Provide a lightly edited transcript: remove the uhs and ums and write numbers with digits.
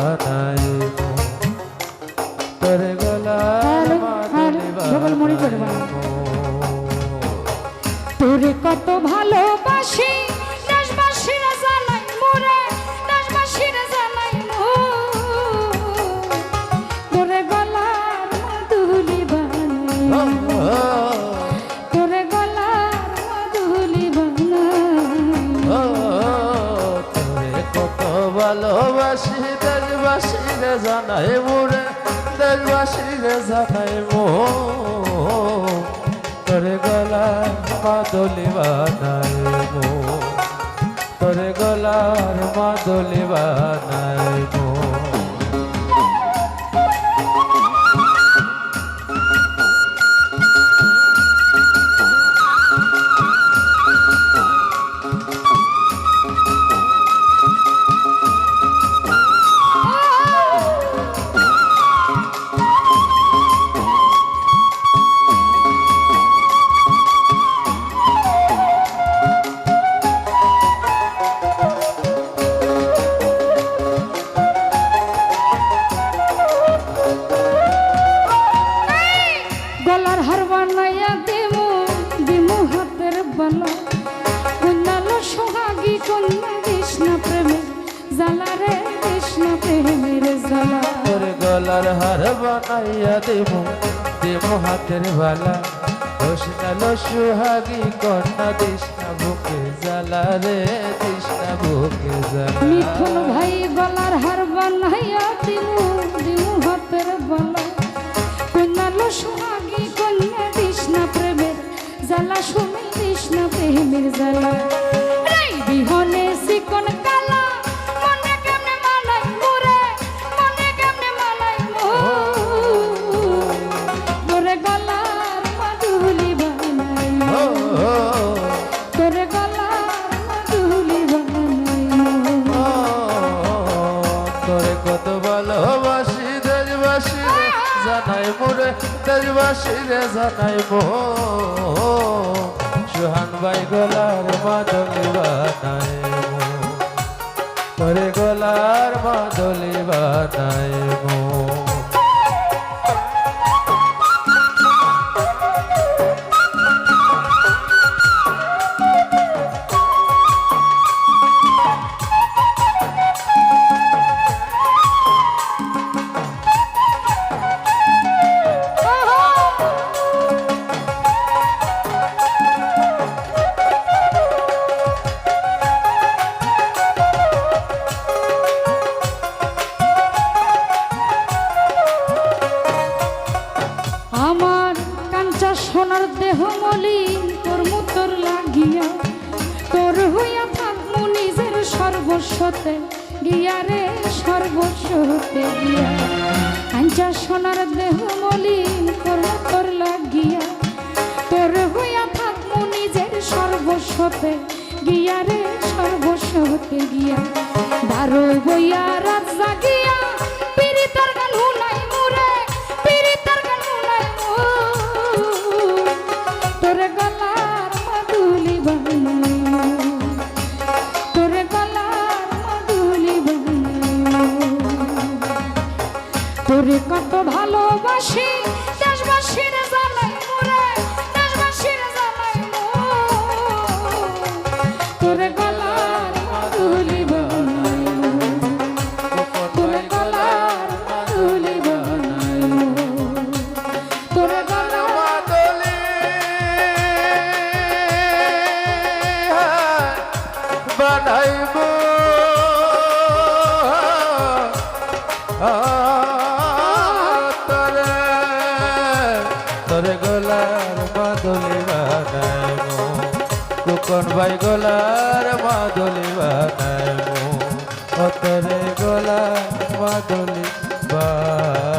বানাইবো তোরে গলার মাদুলি বানাইবো তোরে কত ভালোবাসি দেশবাসীরা জানাই মোরে দেশবাসীরা জানাই তোরে গলার মাদুলি বানাইবো তোরে গলার মাদুলি বানাইবো তোরে কত ভালোবাসি দেশবাসীরা জানাই মোরে দেশবাসীরা জানাইবো তোরে গলার মাদুলি বানাইবো তোরে গলার মাদুলি বানাইবো গলার হার বানাইয়া দেবো দিমু হাতের বালা কন্যালো সোহাগী কন্যা কৃষ্ণ প্রেমে জ্বালা রে কৃষ্ণ প্রেমের জ্বালা তোর গলার হার বানাইয়া দেবো দেবো হাতের বালা হোসনালো সুহাগী কন্যা কৃষ্ণা বুকে জ্বালা রে কৃষ্ণা বুকে জ্বালা মিথুন ভাই গলার হার বানাইয়া দিমু দিমু হাতের বালা কন্যালো সোহাগী কন্যা কৃষ্ণ প্রেমের জ্বালা সুমি কৃষ্ণ প্রেমের জ্বালা এই বিহনে চিকন কালা মনে কেমনে মানাই মোরে মনে কেমনে মানাই মোরে গলার মাদুলি বানাই তোরে গলার মাদুলি বানাই তোরে কত ভালোবাসি দেশবাসী জানাই মোরে দেশবাসী রে জানাইবো সুহান ভাই গলার মাদুলি বানাইবো তোরে গলার মাদুলি বানাইবো আমার কাঞ্চা সোনার দেহ মলিন তোর মুতর লাগিয়া তোর হইয়া থাকমু নিজের সর্বস্বতে গিয়া রে সর্বস্বতে গিয়া কাঞ্চা সোনার দেহ মলিন তোর মুতর লাগিয়া তোর হইয়া থাকমু নিজের সর্বস্বতে গিয়া রে সর্বস্বতে গিয়া দারো বইয়া রাত জাগিয়া পিরিতার গান হুনাই মুরে পিরিতার গান হুনাই তোরে গলার মাদুলি বানাই তোরে গলার মাদুলি বানাই তোরে কত ভালোবাসি দেশবাসীরা জানাই মোরে দেশবাসীরা জানাই তোরে গলার মাদুলি বানাই তোরে গলার মাদুলি বানাই তোরে গলার মাদুলি বানাইবো তোরে গলার মাদুলি বানাইবো কুকন ভাই গলার মাদুলি বানাইবো তোরে গলার মাদুলি বানাইবো